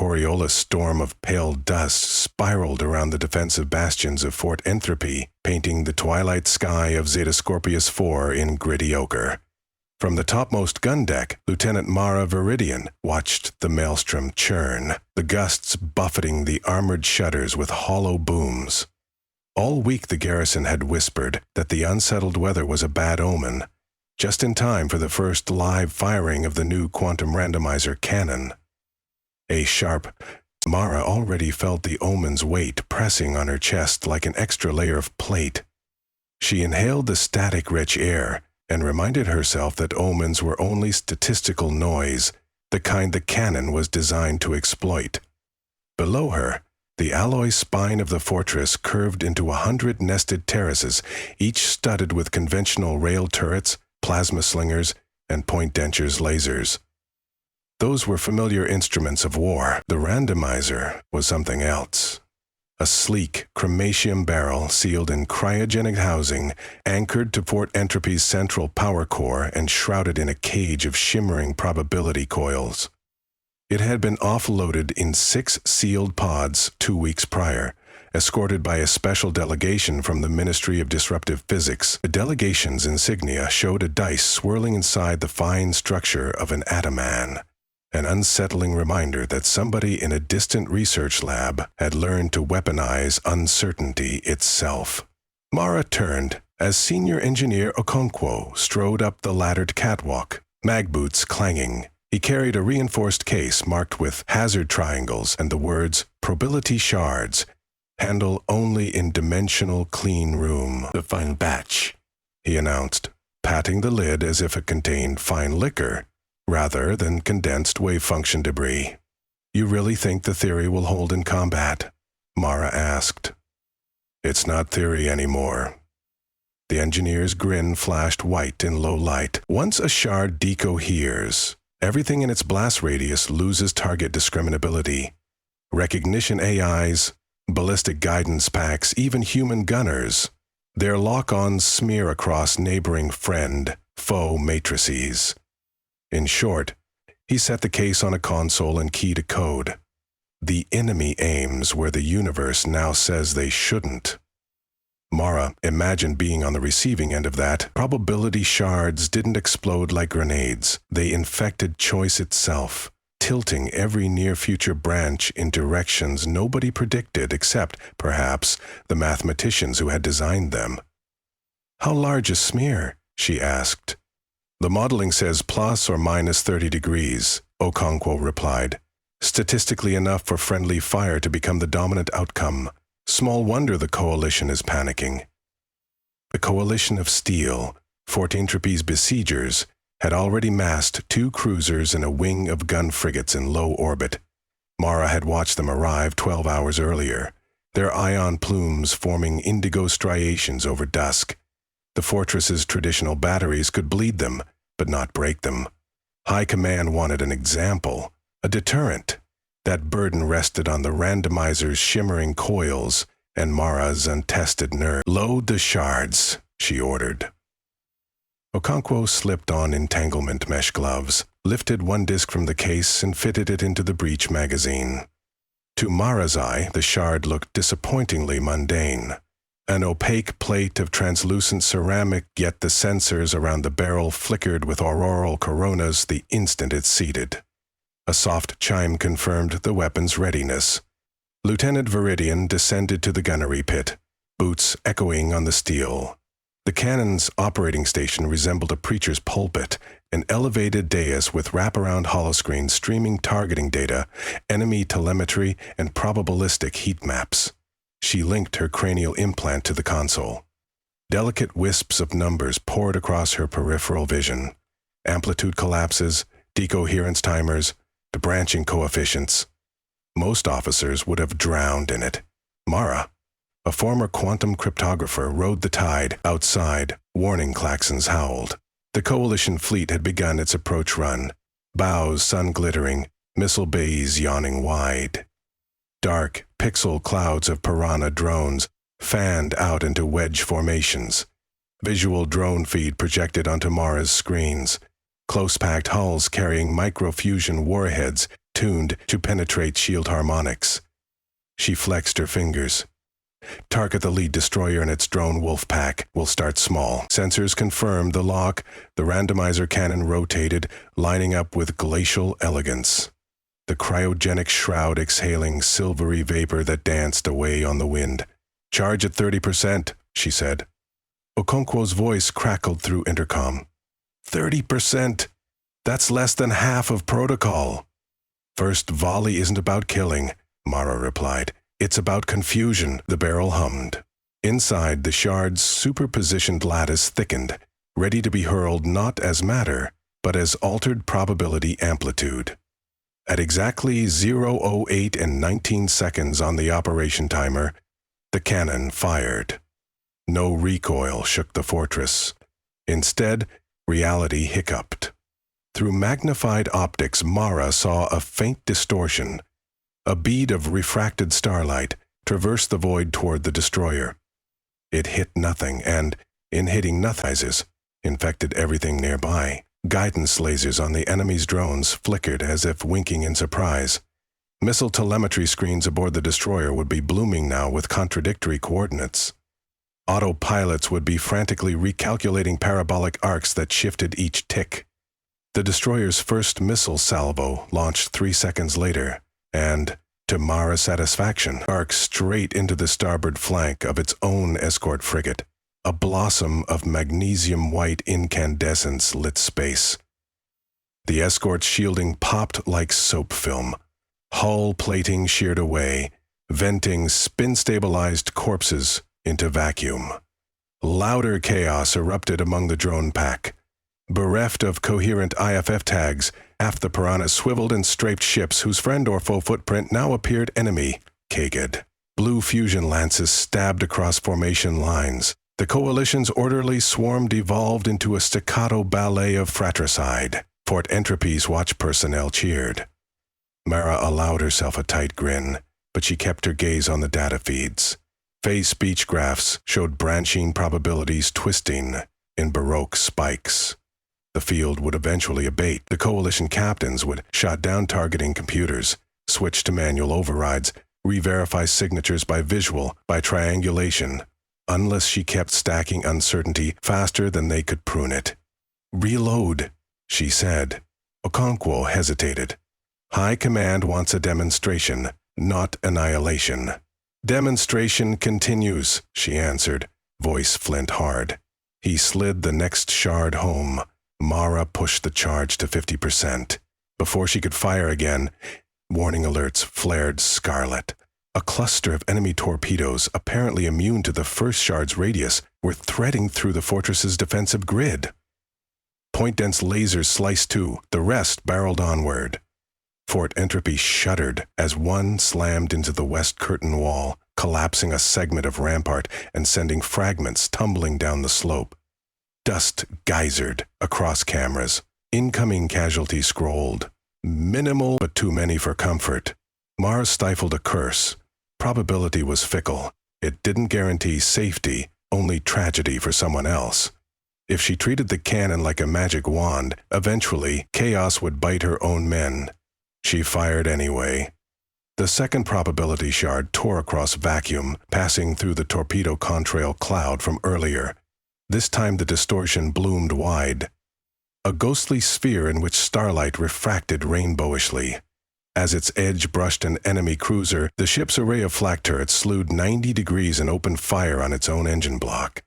Coriolis storm of pale dust spiraled around the defensive bastions of Fort Entropy, painting the twilight sky of Zeta Scorpius IV in gritty ochre. From the topmost gun deck, Lieutenant Mara Viridian watched the maelstrom churn, the gusts buffeting the armored shutters with hollow booms. All week the garrison had whispered that the unsettled weather was a bad omen, just in time for the first live firing of the new quantum randomizer cannon. A sharp, Mara already felt the omen's weight pressing on her chest like an extra layer of plate. She inhaled the static-rich air and reminded herself that omens were only statistical noise, the kind the cannon was designed to exploit. Below her, the alloy spine of the fortress curved into 100 nested terraces, each studded with conventional rail turrets, plasma slingers, and point dentures lasers. Those were familiar instruments of war. The randomizer was something else. A sleek cremacium barrel sealed in cryogenic housing, anchored to Fort Entropy's central power core and shrouded in a cage of shimmering probability coils. It had been offloaded in 6 sealed pods 2 weeks prior, escorted by a special delegation from the Ministry of Disruptive Physics. The delegation's insignia showed a dice swirling inside the fine structure of an atoman, an unsettling reminder that somebody in a distant research lab had learned to weaponize uncertainty itself. Mara turned as Senior Engineer Okonkwo strode up the laddered catwalk, mag boots clanging. He carried a reinforced case marked with hazard triangles and the words, "Probability Shards, handle only in dimensional clean room." "The final batch," he announced, patting the lid as if it contained fine liquor rather than condensed wave function debris. "You really think the theory will hold in combat?" Mara asked. "It's not theory anymore." The engineer's grin flashed white in low light. "Once a shard decoheres, everything in its blast radius loses target discriminability. Recognition AIs, ballistic guidance packs, even human gunners. Their lock-ons smear across neighboring friend-foe matrices." In short, he set the case on a console and keyed a code. The enemy aims where the universe now says they shouldn't. Mara imagined being on the receiving end of that. Probability shards didn't explode like grenades. They infected choice itself, tilting every near-future branch in directions nobody predicted except, perhaps, the mathematicians who had designed them. "How large a smear?" she asked. "The modeling says plus or minus 30 degrees, Okonkwo replied. "Statistically enough for friendly fire to become the dominant outcome. Small wonder the Coalition is panicking." The Coalition of Steel, Fort Entropy's besiegers, had already massed 2 cruisers and a wing of gun frigates in low orbit. Mara had watched them arrive 12 hours earlier, their ion plumes forming indigo striations over dusk. The fortress's traditional batteries could bleed them, but not break them. High Command wanted an example, a deterrent. That burden rested on the randomizer's shimmering coils and Mara's untested nerve. "Load the shards," she ordered. Okonkwo slipped on entanglement mesh gloves, lifted one disc from the case and fitted it into the breech magazine. To Mara's eye, the shard looked disappointingly mundane. An opaque plate of translucent ceramic, yet the sensors around the barrel flickered with auroral coronas the instant it seated. A soft chime confirmed the weapon's readiness. Lieutenant Viridian descended to the gunnery pit, boots echoing on the steel. The cannon's operating station resembled a preacher's pulpit, an elevated dais with wraparound holoscreens streaming targeting data, enemy telemetry, and probabilistic heat maps. She linked her cranial implant to the console. Delicate wisps of numbers poured across her peripheral vision. Amplitude collapses, decoherence timers, the branching coefficients. Most officers would have drowned in it. Mara, a former quantum cryptographer, rode the tide. Outside, warning klaxons howled. The Coalition fleet had begun its approach run, bows sun-glittering, missile bays yawning wide. Dark, pixel clouds of piranha drones fanned out into wedge formations. Visual drone feed projected onto Mara's screens. Close-packed hulls carrying microfusion warheads tuned to penetrate shield harmonics. She flexed her fingers. Target the lead destroyer and its drone wolf pack. Will start small. Sensors confirmed the lock. The randomizer cannon rotated, lining up with glacial elegance. The cryogenic shroud exhaling silvery vapor that danced away on the wind. "Charge at 30%, she said. Okonkwo's voice crackled through intercom. 30%? That's less than half of protocol. First volley isn't about killing, Mara replied. It's about confusion, the barrel hummed. Inside, the Shards' superpositioned lattice thickened, ready to be hurled not as matter, but as altered probability amplitude. At exactly 0:08 and 19 seconds on the operation timer, the cannon fired. No recoil shook the fortress. Instead, reality hiccuped. Through magnified optics, Mara saw a faint distortion. A bead of refracted starlight traversed the void toward the destroyer. It hit nothing, and, in hitting nothing, infected everything nearby. Guidance lasers on the enemy's drones flickered as if winking in surprise. Missile telemetry screens aboard the destroyer would be blooming now with contradictory coordinates. Autopilots would be frantically recalculating parabolic arcs that shifted each tick. The destroyer's first missile salvo launched 3 seconds later, and, to Mara's satisfaction, arced straight into the starboard flank of its own escort frigate. A blossom of magnesium-white incandescence lit space. The escort's shielding popped like soap film. Hull plating sheared away, venting spin-stabilized corpses into vacuum. Louder chaos erupted among the drone pack. Bereft of coherent IFF tags, half the piranhas swiveled and strafed ships whose friend or foe footprint now appeared enemy-caged. Blue fusion lances stabbed across formation lines. The coalition's orderly swarm devolved into a staccato ballet of fratricide. Fort Entropy's watch personnel cheered. Mara allowed herself a tight grin, but she kept her gaze on the data feeds. Phase speech graphs showed branching probabilities twisting in Baroque spikes. The field would eventually abate. The coalition captains would shut down targeting computers, switch to manual overrides, re-verify signatures by visual, by triangulation, unless she kept stacking uncertainty faster than they could prune it. "Reload," she said. Okonkwo hesitated. "High Command wants a demonstration, not annihilation." "Demonstration continues," she answered, voice flint hard. He slid the next shard home. Mara pushed the charge to 50%. Before she could fire again, warning alerts flared scarlet. A cluster of enemy torpedoes, apparently immune to the first shard's radius, were threading through the fortress's defensive grid. Point-dense lasers sliced too, the rest barreled onward. Fort Entropy shuddered as one slammed into the west curtain wall, collapsing a segment of rampart and sending fragments tumbling down the slope. Dust geysered across cameras. Incoming casualties scrolled. Minimal, but too many for comfort. Mars stifled a curse. Probability was fickle. It didn't guarantee safety, only tragedy for someone else. If she treated the cannon like a magic wand, eventually chaos would bite her own men. She fired anyway. The second probability shard tore across vacuum, passing through the torpedo contrail cloud from earlier. This time the distortion bloomed wide. A ghostly sphere in which starlight refracted rainbowishly. As its edge brushed an enemy cruiser, the ship's array of flak turrets slewed 90 degrees and opened fire on its own engine block.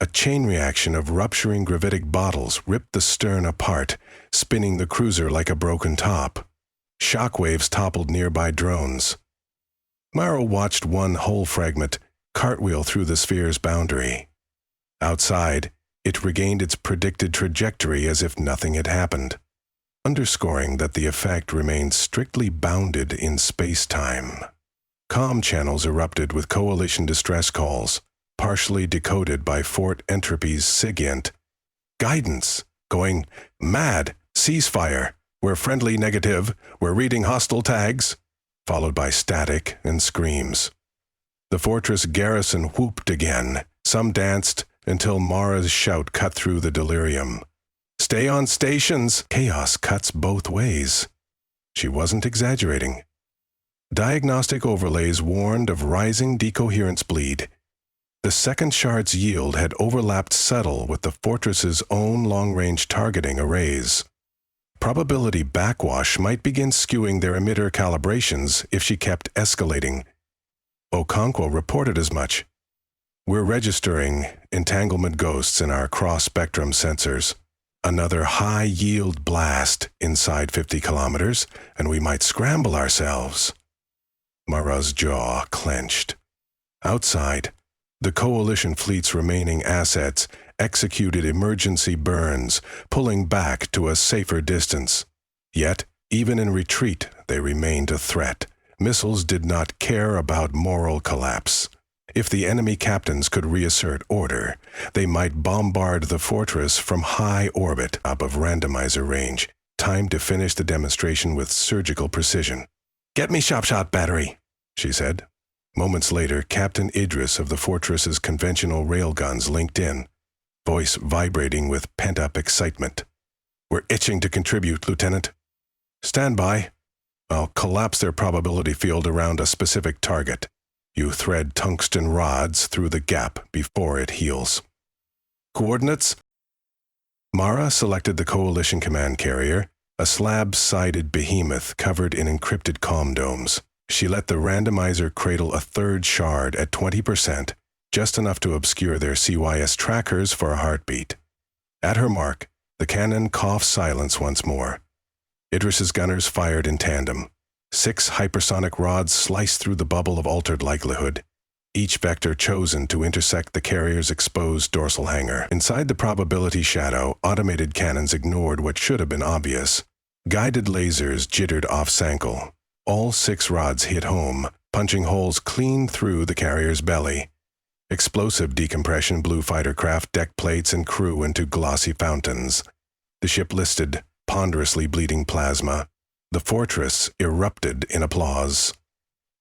A chain reaction of rupturing gravitic bottles ripped the stern apart, spinning the cruiser like a broken top. Shockwaves toppled nearby drones. Mara watched one hull fragment cartwheel through the sphere's boundary. Outside, it regained its predicted trajectory as if nothing had happened, underscoring that the effect remained strictly bounded in space-time. Comm channels erupted with coalition distress calls, partially decoded by Fort Entropy's SIGINT. "Guidance! Going mad! Ceasefire! We're friendly negative! We're reading hostile tags!" Followed by static and screams. The fortress garrison whooped again. Some danced until Mara's shout cut through the delirium. "Stay on stations! Chaos cuts both ways." She wasn't exaggerating. Diagnostic overlays warned of rising decoherence bleed. The second shard's yield had overlapped subtle with the fortress's own long-range targeting arrays. Probability backwash might begin skewing their emitter calibrations if she kept escalating. Okonkwo reported as much. We're registering entanglement ghosts in our cross-spectrum sensors. Another high-yield blast inside 50 kilometers, and we might scramble ourselves. Mara's jaw clenched. Outside, the Coalition fleet's remaining assets executed emergency burns, pulling back to a safer distance. Yet, even in retreat, they remained a threat. Missiles did not care about moral collapse. If the enemy captains could reassert order, they might bombard the fortress from high orbit up of randomizer range, timed to finish the demonstration with surgical precision. "Get me shot battery," she said. Moments later, Captain Idris of the fortress's conventional railguns linked in, voice vibrating with pent-up excitement. "We're itching to contribute, Lieutenant." "Stand by. I'll collapse their probability field around a specific target. You thread tungsten rods through the gap before it heals." "Coordinates?" Mara selected the Coalition command carrier, a slab-sided behemoth covered in encrypted comm domes. She let the randomizer cradle a third shard at 20%, just enough to obscure their CYS trackers for a heartbeat. At her mark, the cannon coughed silence once more. Idris's gunners fired in tandem. 6 hypersonic rods sliced through the bubble of altered likelihood, each vector chosen to intersect the carrier's exposed dorsal hanger. Inside the probability shadow, automated cannons ignored what should have been obvious. Guided lasers jittered off Sankel. All 6 rods hit home, punching holes clean through the carrier's belly. Explosive decompression blew fighter craft deck plates and crew into glossy fountains. The ship listed, ponderously bleeding plasma. The fortress erupted in applause.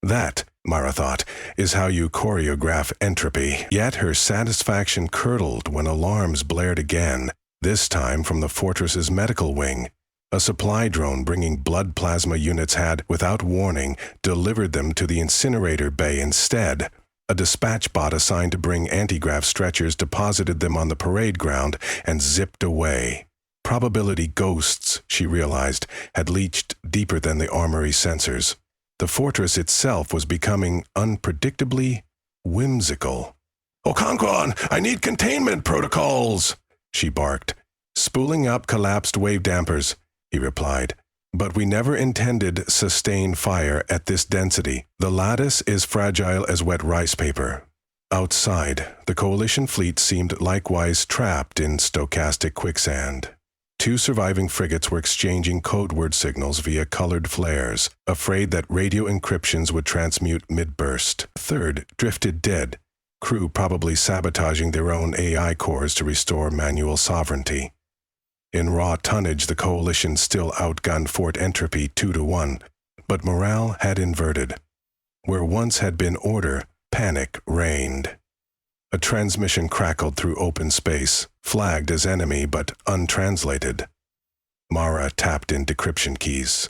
That, Mara thought, is how you choreograph entropy. Yet her satisfaction curdled when alarms blared again, this time from the fortress's medical wing. A supply drone bringing blood plasma units had, without warning, delivered them to the incinerator bay instead. A dispatch bot assigned to bring antigraft stretchers deposited them on the parade ground and zipped away. Probability ghosts, she realized, had leached deeper than the armory sensors. The fortress itself was becoming unpredictably whimsical. "Okonkwo, I need containment protocols," she barked. "Spooling up collapsed wave dampers," he replied. "But we never intended sustained fire at this density. The lattice is fragile as wet rice paper." Outside, the Coalition fleet seemed likewise trapped in stochastic quicksand. 2 surviving frigates were exchanging code word signals via colored flares, afraid that radio encryptions would transmute mid-burst. A third drifted dead, crew probably sabotaging their own AI cores to restore manual sovereignty. In raw tonnage, the Coalition still outgunned Fort Entropy 2-1, but morale had inverted. Where once had been order, panic reigned. A transmission crackled through open space, flagged as enemy but untranslated. Mara tapped in decryption keys.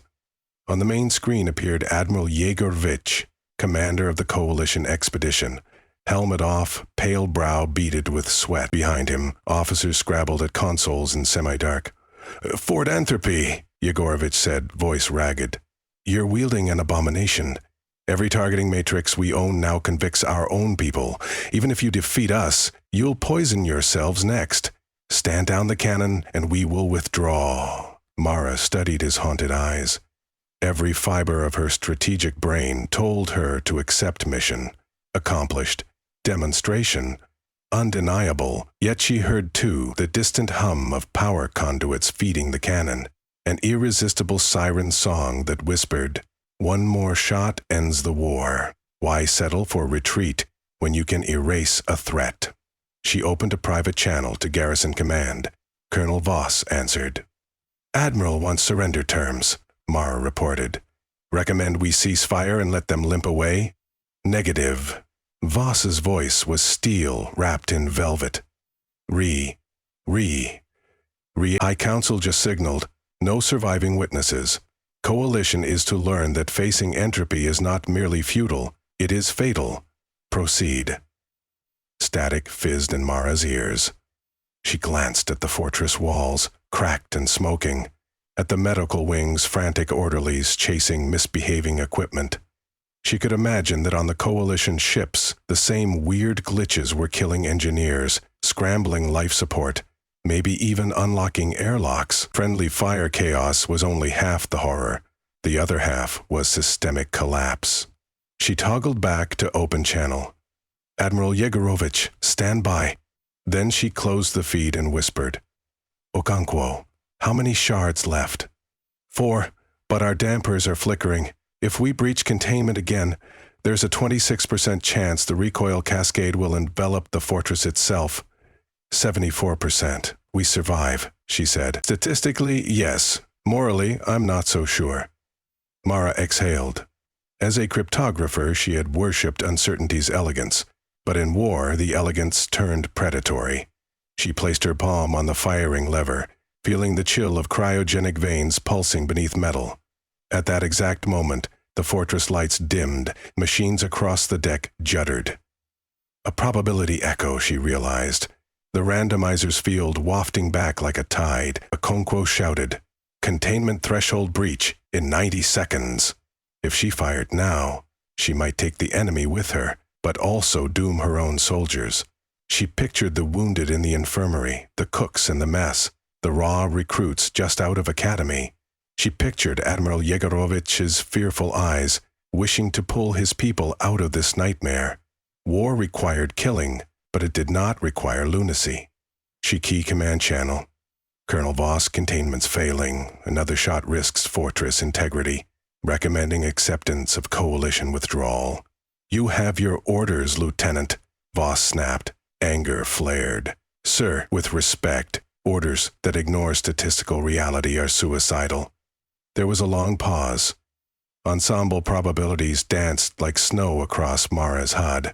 On the main screen appeared Admiral Yegorovich, commander of the Coalition expedition. Helmet off, pale brow beaded with sweat. Behind him, officers scrabbled at consoles in semi-dark. "Fort Entropy," Yegorovich said, voice ragged. "You're wielding an abomination. Every targeting matrix we own now convicts our own people. Even if you defeat us, you'll poison yourselves next. Stand down the cannon and we will withdraw." Mara studied his haunted eyes. Every fiber of her strategic brain told her to accept mission. Accomplished. Demonstration. Undeniable. Yet she heard, too, the distant hum of power conduits feeding the cannon. An irresistible siren song that whispered, "One more shot ends the war. Why settle for retreat when you can erase a threat?" She opened a private channel to Garrison Command. Colonel Voss answered. "Admiral wants surrender terms," Mara reported. "Recommend we cease fire and let them limp away?" "Negative." Voss's voice was steel wrapped in velvet. High Council just signaled, no surviving witnesses. Coalition is to learn that facing entropy is not merely futile, it is fatal. Proceed. Static fizzed in Mara's ears. She glanced at the fortress walls, cracked and smoking, at the medical wing's frantic orderlies chasing misbehaving equipment. She could imagine that on the Coalition ships, the same weird glitches were killing engineers, scrambling life support, maybe even unlocking airlocks. Friendly fire chaos was only half the horror. The other half was systemic collapse. She toggled back to open channel. Admiral Yegorovich, stand by. Then she closed the feed and whispered, Okonkwo, how many shards left? 4, but our dampers are flickering. If we breach containment again, there's a 26% chance the recoil cascade will envelop the fortress itself. 74%. We survive, she said. Statistically, yes. Morally, I'm not so sure. Mara exhaled. As a cryptographer, she had worshipped uncertainty's elegance, but in war, the elegance turned predatory. She placed her palm on the firing lever, feeling the chill of cryogenic veins pulsing beneath metal. At that exact moment, the fortress lights dimmed, machines across the deck juddered. A probability echo, she realized. The randomizer's field wafting back like a tide. Okonkwo shouted, "Containment threshold breach in 90 seconds." If she fired now, she might take the enemy with her, but also doom her own soldiers. She pictured the wounded in the infirmary, the cooks in the mess, the raw recruits just out of academy. She pictured Admiral Yegorovich's fearful eyes, wishing to pull his people out of this nightmare. War required killing, but it did not require lunacy. She key command channel. Colonel Voss, containment's failing. Another shot risks fortress integrity, recommending acceptance of Coalition withdrawal. You have your orders, Lieutenant, Voss snapped. Anger flared. Sir, with respect, orders that ignore statistical reality are suicidal. There was a long pause. Ensemble probabilities danced like snow across Mara's HUD.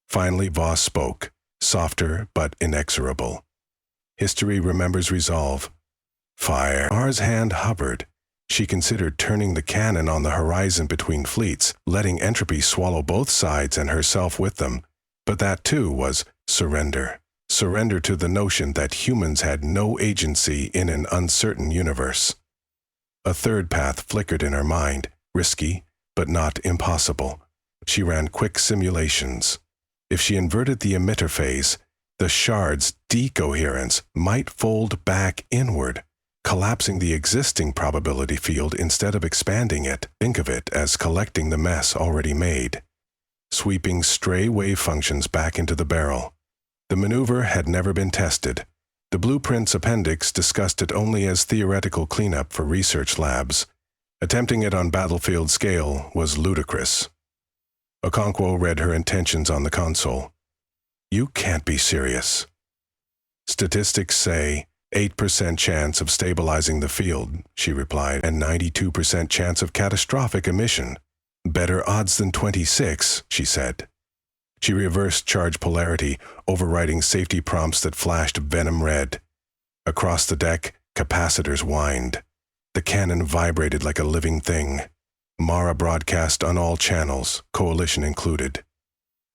Finally, Voss spoke, softer but inexorable. History remembers resolve. Fire. Mara's hand hovered. She considered turning the cannon on the horizon between fleets, letting Entropy swallow both sides and herself with them. But that, too, was surrender. Surrender to the notion that humans had no agency in an uncertain universe. A third path flickered in her mind, risky, but not impossible. She ran quick simulations. If she inverted the emitter phase, the Shards' decoherence might fold back inward, collapsing the existing probability field instead of expanding it. Think of it as collecting the mess already made, sweeping stray wave functions back into the barrel. The maneuver had never been tested. The blueprint's appendix discussed it only as theoretical cleanup for research labs. Attempting it on battlefield scale was ludicrous. Okonkwo read her intentions on the console. You can't be serious. Statistics say 8% chance of stabilizing the field, she replied, and 92% chance of catastrophic emission. Better odds than 26, she said. She reversed charge polarity, overriding safety prompts that flashed venom red. Across the deck, capacitors whined. The cannon vibrated like a living thing. Mara broadcast on all channels, Coalition included.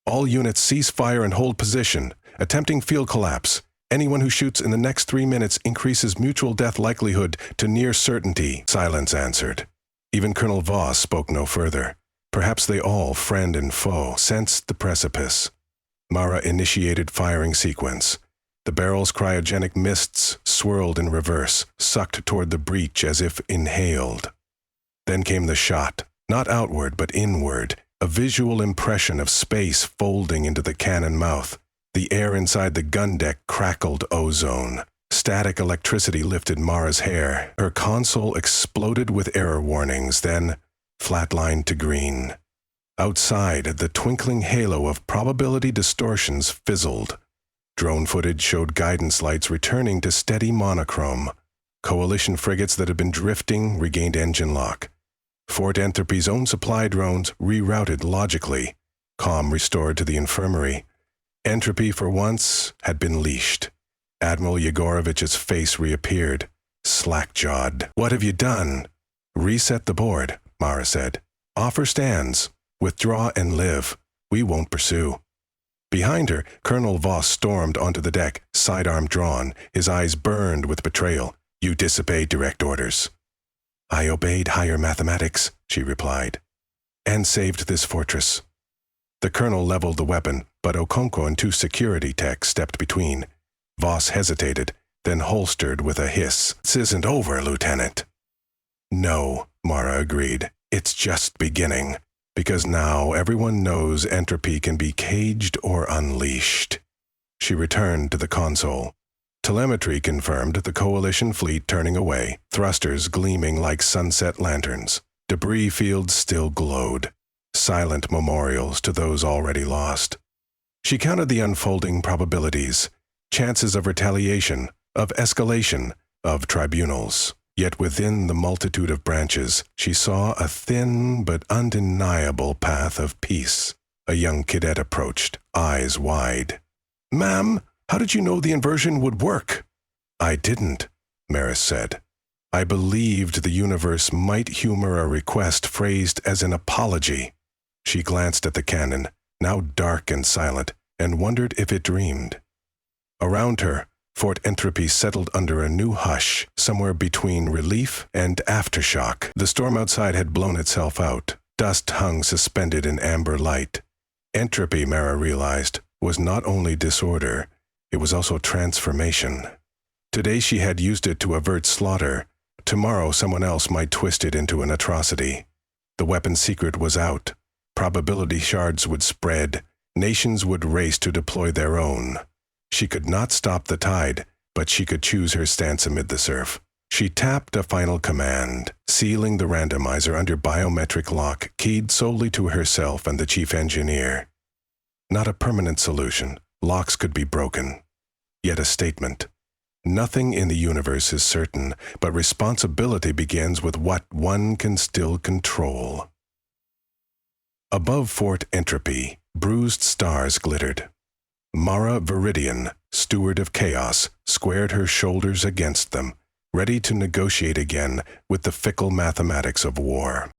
All units cease fire and hold position, attempting field collapse. Anyone who shoots in the next 3 minutes increases mutual death likelihood to near certainty, silence answered. Even Colonel Voss spoke no further. Perhaps they all, friend and foe, sensed the precipice. Mara initiated firing sequence. The barrel's cryogenic mists swirled in reverse, sucked toward the breach as if inhaled. Then came the shot, not outward but inward, a visual impression of space folding into the cannon mouth. The air inside the gun deck crackled ozone. Static electricity lifted Mara's hair. Her console exploded with error warnings, then flatlined to green. Outside, the twinkling halo of probability distortions fizzled. Drone footage showed guidance lights returning to steady monochrome. Coalition frigates that had been drifting regained engine lock. Fort Entropy's own supply drones rerouted logically. Calm restored to the infirmary. Entropy, for once, had been leashed. Admiral Yegorovich's face reappeared, slack-jawed. What have you done? Reset the board, Mara said. Offer stands. Withdraw and live. We won't pursue. Behind her, Colonel Voss stormed onto the deck, sidearm drawn, his eyes burned with betrayal. You disobeyed direct orders. I obeyed higher mathematics, she replied, and saved this fortress. The colonel leveled the weapon, but Okonkwo and two security techs stepped between. Voss hesitated, then holstered with a hiss. This isn't over, Lieutenant. No, Mara agreed. It's just beginning. Because now everyone knows Entropy can be caged or unleashed. She returned to the console. Telemetry confirmed the Coalition fleet turning away, thrusters gleaming like sunset lanterns. Debris fields still glowed, silent memorials to those already lost. She counted the unfolding probabilities, chances of retaliation, of escalation, of tribunals. Yet within the multitude of branches, she saw a thin but undeniable path of peace. A young cadet approached, eyes wide. Ma'am, how did you know the inversion would work? I didn't, Maris said. I believed the universe might humor a request phrased as an apology. She glanced at the cannon, now dark and silent, and wondered if it dreamed. Around her, Fort Entropy settled under a new hush, somewhere between relief and aftershock. The storm outside had blown itself out. Dust hung suspended in amber light. Entropy, Mara realized, was not only disorder, it was also transformation. Today she had used it to avert slaughter. Tomorrow someone else might twist it into an atrocity. The weapon's secret was out. Probability shards would spread. Nations would race to deploy their own. She could not stop the tide, but she could choose her stance amid the surf. She tapped a final command, sealing the randomizer under biometric lock, keyed solely to herself and the chief engineer. Not a permanent solution. Locks could be broken. Yet a statement. Nothing in the universe is certain, but responsibility begins with what one can still control. Above Fort Entropy, bruised stars glittered. Mara Viridian, steward of chaos, squared her shoulders against them, ready to negotiate again with the fickle mathematics of war.